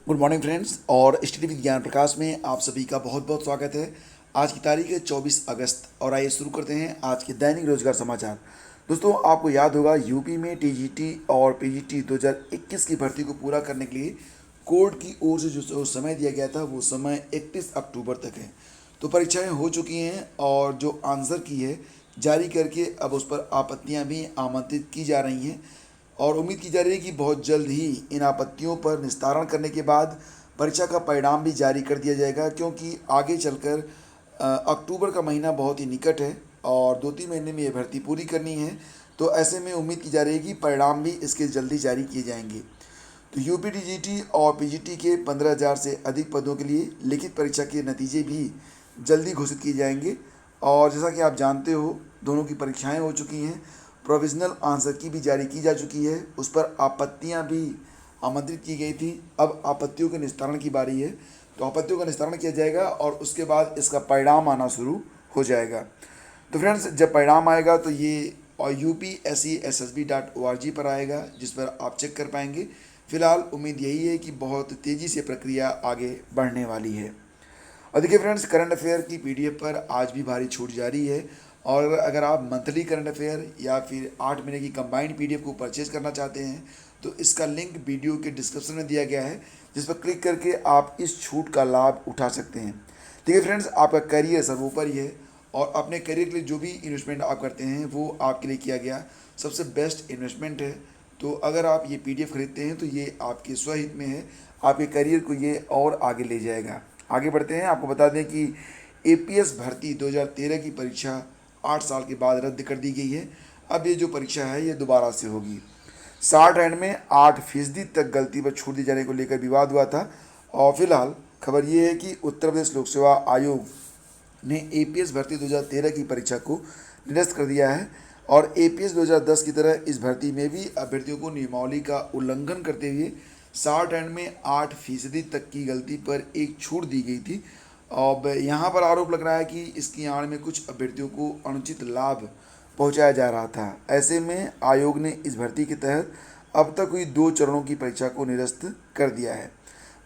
Good morning friends और study with ज्ञान प्रकाश में आप सभी का बहुत बहुत स्वागत है। आज की तारीख है 24 अगस्त और आइए शुरू करते हैं आज के दैनिक रोजगार समाचार। दोस्तों, आपको याद होगा यूपी में टीजीटी और पीजीटी 2021 की भर्ती को पूरा करने के लिए कोर्ट की ओर से जो समय दिया गया था वो समय 31 अक्टूबर तक है। तो परीक्षाएं हो चुकी हैं और जो आंसर की है जारी करके अब उस पर आपत्तियां भी आमंत्रित की जा रही हैं और उम्मीद की जा रही है कि बहुत जल्द ही इन आपत्तियों पर निस्तारण करने के बाद परीक्षा का परिणाम भी जारी कर दिया जाएगा, क्योंकि आगे चलकर अक्टूबर का महीना बहुत ही निकट है और 2-3 महीने में ये भर्ती पूरी करनी है। तो ऐसे में उम्मीद की जा रही है कि परिणाम भी इसके जल्दी जारी किए जाएंगे। तो यूपी टीजीटी और पीजीटी के 15,000 से अधिक पदों के लिए लिखित परीक्षा के नतीजे भी जल्दी घोषित किए जाएंगे। और जैसा कि आप जानते हो, दोनों की परीक्षाएं हो चुकी हैं, प्रोविज़नल आंसर की भी जारी की जा चुकी है, उस पर आपत्तियां भी आमंत्रित की गई थी। अब आपत्तियों के निस्तारण की बारी है, तो आपत्तियों का निस्तारण किया जाएगा और उसके बाद इसका परिणाम आना शुरू हो जाएगा। तो फ्रेंड्स, जब परिणाम आएगा तो ये और UPSCSSB.org पर आएगा, जिस पर आप चेक कर पाएंगे। फिलहाल उम्मीद यही है कि बहुत तेज़ी से प्रक्रिया आगे बढ़ने वाली है। और देखिए फ्रेंड्स, करंट अफेयर की PDF पर आज भी भारी छूट जारी है और अगर आप मंथली करंट अफेयर या फिर 8 महीने की कंबाइंड PDF को परचेज करना चाहते हैं तो इसका लिंक वीडियो के डिस्क्रिप्शन में दिया गया है, जिस पर क्लिक करके आप इस छूट का लाभ उठा सकते हैं। देखिए फ्रेंड्स, आपका करियर सर्वोपरि है और अपने करियर के लिए जो भी इन्वेस्टमेंट आप करते हैं वो आपके लिए किया गया सबसे बेस्ट इन्वेस्टमेंट है। तो अगर आप ये PDF खरीदते हैं तो ये आपके स्वहित में है, आपके करियर को ये और आगे ले जाएगा। आगे बढ़ते हैं। आपको बता दें कि APS भर्ती 2013 की परीक्षा 8 साल के बाद रद्द कर दी गई है। अब ये जो परीक्षा है ये दोबारा से होगी। 60 में 8% तक गलती पर छूट दी जाने को लेकर विवाद हुआ था और फिलहाल खबर ये है कि उत्तर प्रदेश लोक सेवा आयोग ने APS भर्ती 2013 की परीक्षा को निरस्त कर दिया है और APS 2010 की तरह इस भर्ती में भी अभ्यर्थियों को नियमावली का उल्लंघन करते हुए 60 में 8% तक की गलती पर एक छूट दी गई थी। अब यहाँ पर आरोप लग रहा है कि इसकी आड़ में कुछ अभ्यर्थियों को अनुचित लाभ पहुँचाया जा रहा था। ऐसे में आयोग ने इस भर्ती के तहत अब तक हुई 2 चरणों की परीक्षा को निरस्त कर दिया है।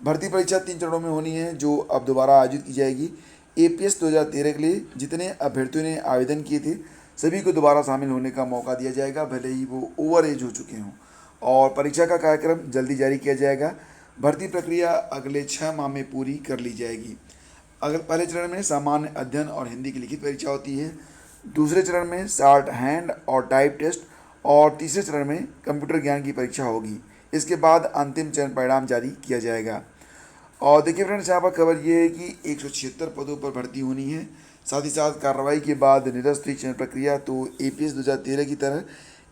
भर्ती परीक्षा 3 चरणों में होनी है, जो अब दोबारा आयोजित की जाएगी। APS 2013 के लिए जितने अभ्यर्थियों ने आवेदन किए थे सभी को दोबारा शामिल होने का मौका दिया जाएगा, भले ही वो ओवर एज हो चुके हों। और परीक्षा का कार्यक्रम जल्दी जारी किया जाएगा। भर्ती प्रक्रिया अगले 6 माह में पूरी कर ली जाएगी। अगर पहले चरण में सामान्य अध्ययन और हिंदी की लिखित परीक्षा होती है, दूसरे चरण में शार्ट हैंड और टाइप टेस्ट और तीसरे चरण में कंप्यूटर ज्ञान की परीक्षा होगी। इसके बाद अंतिम चरण परिणाम जारी किया जाएगा। और देखिए फ्रेंड्स, यहाँ पर खबर ये है कि 176 पदों पर भर्ती होनी है। साथ ही साथ कार्रवाई के बाद निरस्त हुई चयन प्रक्रिया। तो APS 2013 की तरह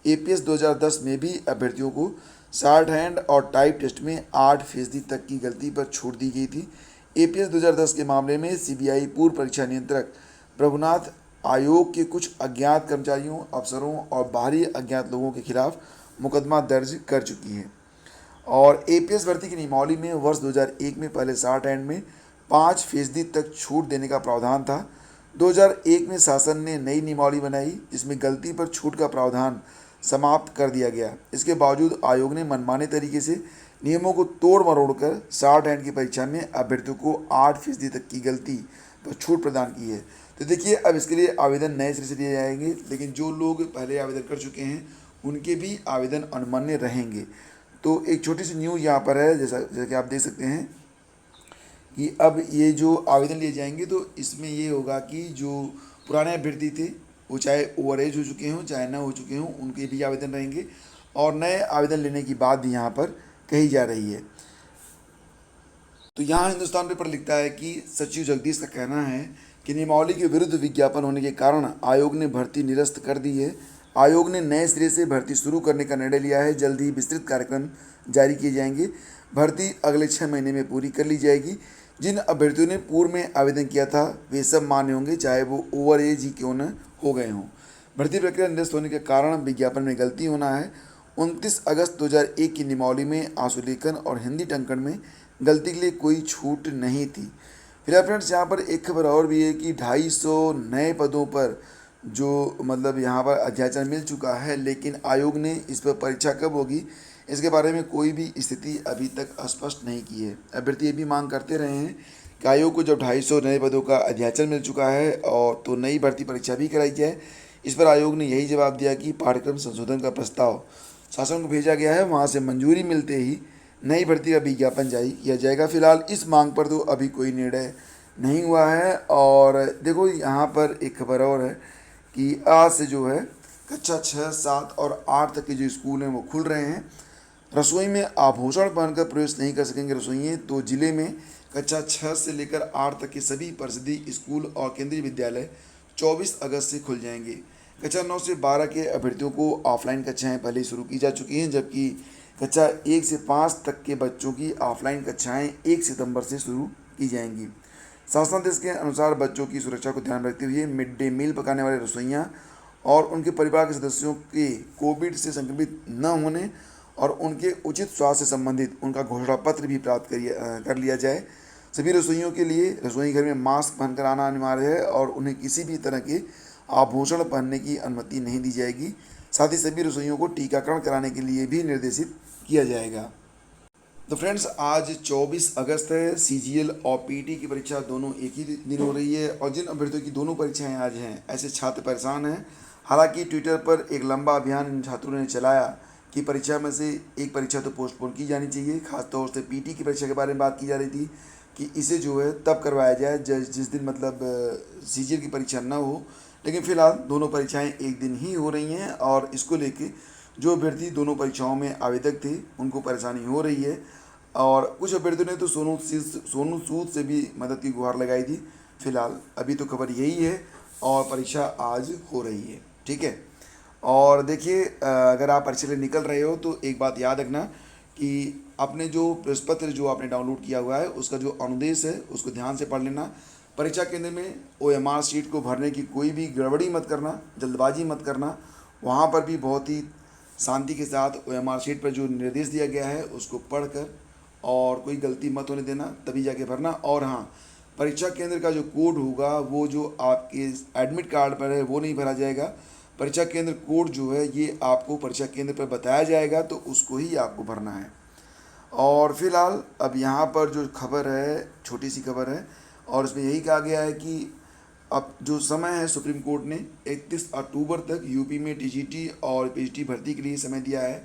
APS 2010 में भी अभ्यर्थियों को शार्ट हैंड और टाइप टेस्ट में 8% तक की गलती पर छूट दी गई थी। APS 2010 के मामले में CBI पूर्व परीक्षा नियंत्रक प्रभुनाथ आयोग के कुछ अज्ञात कर्मचारियों, अफसरों और बाहरी अज्ञात लोगों के खिलाफ मुकदमा दर्ज कर चुकी है। और APS भर्ती की नियमावली में वर्ष 2001 में पहले शार्ट हैंड में 5% तक छूट देने का प्रावधान था। 2001 में शासन ने नई नियमावली बनाई जिसमें गलती पर छूट का प्रावधान समाप्त कर दिया गया। इसके बावजूद आयोग ने मनमाने तरीके से नियमों को तोड़ मरोड़ कर शार्ट हैंड की परीक्षा में अभ्यर्थियों को 8% तक की गलती पर छूट प्रदान की है। तो देखिए, अब इसके लिए आवेदन नए सिरे से दिए जाएंगे, लेकिन जो लोग पहले आवेदन कर चुके हैं उनके भी आवेदन अनुमान्य रहेंगे। तो एक छोटी सी न्यूज़ यहाँ पर है, जैसा कि आप देख सकते हैं कि अब ये जो आवेदन लिए जाएंगे तो इसमें ये होगा कि जो पुराने अभ्यर्थी थे वो चाहे ओवर एज हो चुके हों चाहे ना हो चुके हों, उनके भी आवेदन रहेंगे और नए आवेदन लेने की बात भी यहाँ पर कही जा रही है। तो यहाँ हिंदुस्तान पेपर लिखता है कि सचिव जगदीश का कहना है कि नियमावली के विरुद्ध विज्ञापन होने के कारण आयोग ने भर्ती निरस्त कर दी है। आयोग ने नए सिरे से भर्ती शुरू करने का निर्णय लिया है। जल्द ही विस्तृत कार्यक्रम जारी किए जाएंगे। भर्ती अगले 6 महीने में पूरी कर ली जाएगी। जिन अभ्यर्थियों ने पूर्व में आवेदन किया था वे सब मान्य होंगे, चाहे वो ओवर एज ही क्यों न हो गए हों। भर्ती प्रक्रिया निरस्त होने के कारण विज्ञापन में गलती होना है। 29 अगस्त 2001 की नियमावली में आंसुलेखन और हिंदी टंकण में गलती के लिए कोई छूट नहीं थी। फिर फ्रेंड्स, यहाँ पर एक खबर और भी है कि 250 नए पदों पर जो यहाँ पर अध्याचन मिल चुका है, लेकिन आयोग ने इस पर परीक्षा कब होगी इसके बारे में कोई भी स्थिति अभी तक स्पष्ट नहीं की है। अभ्यर्थी ये भी मांग करते रहे हैं कि आयोग को जब 250 नए पदों का अध्याचन मिल चुका है और तो नई भर्ती परीक्षा भी कराई जाए। इस पर आयोग ने यही जवाब दिया कि पाठ्यक्रम संशोधन का प्रस्ताव शासन को भेजा गया है, वहाँ से मंजूरी मिलते ही नई भर्ती का विज्ञापन जारी किया जाएगा। फिलहाल इस मांग पर तो अभी कोई निर्णय नहीं हुआ है। और देखो यहाँ पर एक खबर और है कि आज से जो है कक्षा 6, 7 और 8 तक के जो स्कूल हैं वो खुल रहे हैं। रसोई में आभूषण पहनकर प्रवेश नहीं कर सकेंगे रसोइये। तो जिले में कक्षा 6 से लेकर 8 तक के सभी परिषदीय स्कूल और केंद्रीय विद्यालय 24 अगस्त से खुल जाएंगे। कक्षा 9 से 12 के अभ्यर्थियों को ऑफलाइन कक्षाएं पहले शुरू की जा चुकी हैं, जबकि कक्षा 1 से 5 तक के बच्चों की ऑफलाइन कक्षाएं 1 सितंबर से शुरू की जाएंगी। शासनादेश के अनुसार बच्चों की सुरक्षा को ध्यान रखते हुए मिड डे मील पकाने वाले रसोइयाँ और उनके परिवार के सदस्यों के कोविड से संक्रमित न होने और उनके उचित स्वास्थ्य से संबंधित उनका घोषणा पत्र भी प्राप्त कर लिया जाए। सभी रसोइयों के लिए रसोई घर में मास्क पहनकर आना अनिवार्य है और उन्हें किसी भी तरह के आभूषण पहनने की अनुमति नहीं दी जाएगी। साथ ही सभी रसोइयों को टीकाकरण कराने के लिए भी निर्देशित किया जाएगा। तो फ्रेंड्स, आज 24 अगस्त है। CGL और PT की परीक्षा दोनों एक ही दिन हो रही है और जिन अभ्यर्थियों की दोनों परीक्षाएं आज हैं, ऐसे छात्र परेशान हैं। हालांकि ट्विटर पर एक लंबा अभियान इन छात्रों ने चलाया कि परीक्षा में से एक परीक्षा तो पोस्टपोन की जानी चाहिए। खासतौर से PT की परीक्षा के बारे में बात की जा रही थी कि इसे जो है तब करवाया जाए जिस दिन मतलब CGL की परीक्षा ना हो। लेकिन फिलहाल दोनों परीक्षाएं एक दिन ही हो रही हैं और इसको लेके जो अभ्यर्थी दोनों परीक्षाओं में आवेदक थे उनको परेशानी हो रही है। और कुछ अभ्यर्थियों ने तो सोनू सूद से भी मदद की गुहार लगाई थी। फिलहाल अभी तो खबर यही है और परीक्षा आज हो रही है, ठीक है। और देखिए, अगर आप परीक्षा के लिए निकल रहे हो तो एक बात याद रखना कि अपने जो प्रश्न पत्र जो आपने डाउनलोड किया हुआ है उसका जो अनुदेश है उसको ध्यान से पढ़ लेना। परीक्षा केंद्र में OMR शीट को भरने की कोई भी गड़बड़ी मत करना, जल्दबाजी मत करना। वहाँ पर भी बहुत ही शांति के साथ OMR शीट पर जो निर्देश दिया गया है उसको पढ़कर और कोई गलती मत होने देना, तभी जाके भरना। और हाँ, परीक्षा केंद्र का जो कोड होगा वो जो आपके एडमिट कार्ड पर है वो नहीं भरा जाएगा। परीक्षा केंद्र कोड जो है ये आपको परीक्षा केंद्र पर बताया जाएगा, तो उसको ही आपको भरना है। और फिलहाल अब यहाँ पर जो खबर है, छोटी सी खबर है और इसमें यही कहा गया है कि अब जो समय है, सुप्रीम कोर्ट ने 31 अक्टूबर तक यूपी में TGT और PGT भर्ती के लिए समय दिया है।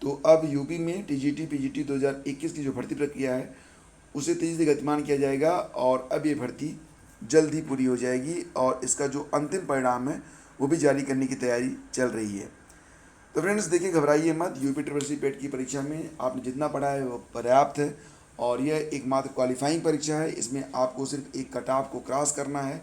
तो अब यूपी में TGT PGT 2021 की जो भर्ती प्रक्रिया है उसे तेज़ी से गतिमान किया जाएगा और अब ये भर्ती जल्द ही पूरी हो जाएगी और इसका जो अंतिम परिणाम है वो भी जारी करने की तैयारी चल रही है। तो फ्रेंड्स देखिए, घबराइए मत। यूपी ट्रिपल पेट की परीक्षा में आपने जितना पढ़ा है वो पर्याप्त है और यह एकमात्र क्वालिफाइंग परीक्षा है। इसमें आपको सिर्फ एक कट ऑफ को क्रॉस करना है।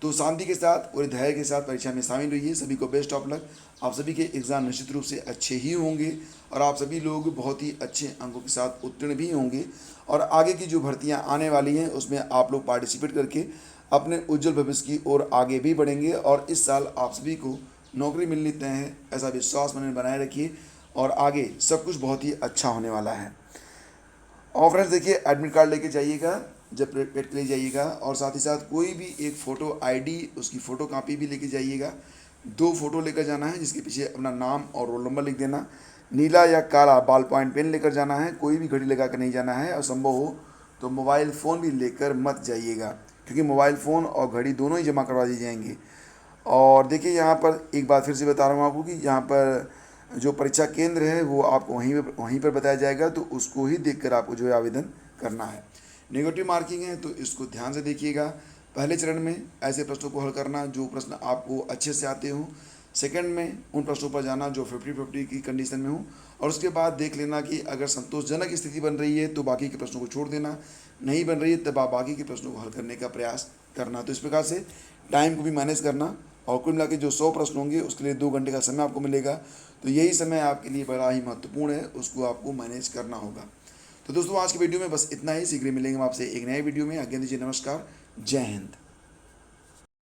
तो शांति के साथ, पूरे धैर्य के साथ परीक्षा में शामिल रहिए। सभी को बेस्ट ऑफ लक। आप सभी के एग्ज़ाम निश्चित रूप से अच्छे ही होंगे और आप सभी लोग बहुत ही अच्छे अंकों के साथ उत्तीर्ण भी होंगे और आगे की जो भर्तियां आने वाली हैं उसमें आप लोग पार्टिसिपेट करके अपने उज्जवल भविष्य की ओर आगे भी बढ़ेंगे और इस साल आप सभी को नौकरी मिलनी तय है, ऐसा विश्वास मन में बनाए रखिए और आगे सब कुछ बहुत ही अच्छा होने वाला है। और फ्रेंड्स देखिए, एडमिट कार्ड लेके जाइएगा जब पेट के लिए जाइएगा और साथ ही साथ कोई भी एक फ़ोटो ID उसकी फ़ोटो कापी भी लेके जाइएगा। 2 फ़ोटो लेकर जाना है जिसके पीछे अपना नाम और रोल नंबर लिख देना। नीला या काला बॉल पॉइंट पेन लेकर जाना है, कोई भी घड़ी लगा कर नहीं जाना है और संभव हो तो मोबाइल फ़ोन भी लेकर मत जाइएगा, क्योंकि मोबाइल फ़ोन और घड़ी दोनों ही जमा करवा दी जाएंगे। और देखिए, यहाँ पर एक बात फिर से बता रहा हूँ आपको कि यहाँ पर जो परीक्षा केंद्र है वो आपको वहीं पर बताया जाएगा, तो उसको ही देखकर आपको जो है आवेदन करना है। नेगेटिव मार्किंग है तो इसको ध्यान से देखिएगा। पहले चरण में ऐसे प्रश्नों को हल करना जो प्रश्न आपको अच्छे से आते हों। सेकंड में उन प्रश्नों पर जाना जो 50-50 की कंडीशन में हो और उसके बाद देख लेना कि अगर संतोषजनक स्थिति बन रही है तो बाकी के प्रश्नों को छोड़ देना, नहीं बन रही है तब आप बाकी के प्रश्नों को हल करने का प्रयास करना। तो इस प्रकार से टाइम को भी मैनेज करना और कुल मिला के जो 100 प्रश्न होंगे उसके लिए 2 घंटे का समय आपको मिलेगा। तो यही समय आपके लिए बड़ा ही महत्वपूर्ण है, उसको आपको मैनेज करना होगा। तो दोस्तों, आज की वीडियो में बस इतना ही। शीघ्र मिलेंगे हम आपसे एक नए वीडियो में। आज्ञा दीजिए, नमस्कार, जय हिंद।